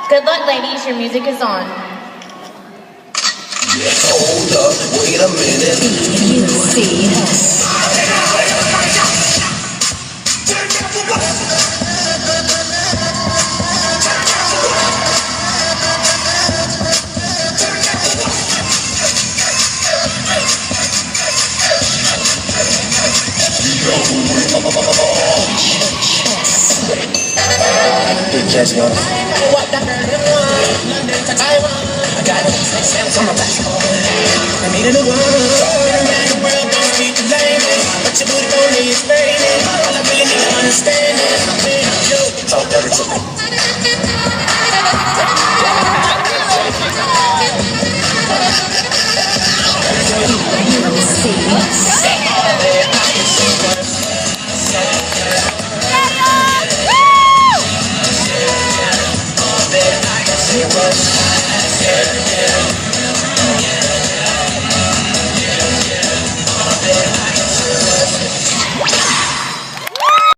Good luck, ladies. Your music is on. Hold up, wait a minute. You see us. Just go. What the London to Taiwan. I got stamps on my back. I need a new world. The world don't speak the language, but your booty don't need explaining. All I really need to understand is you. Talk dirty to me. You see us. It was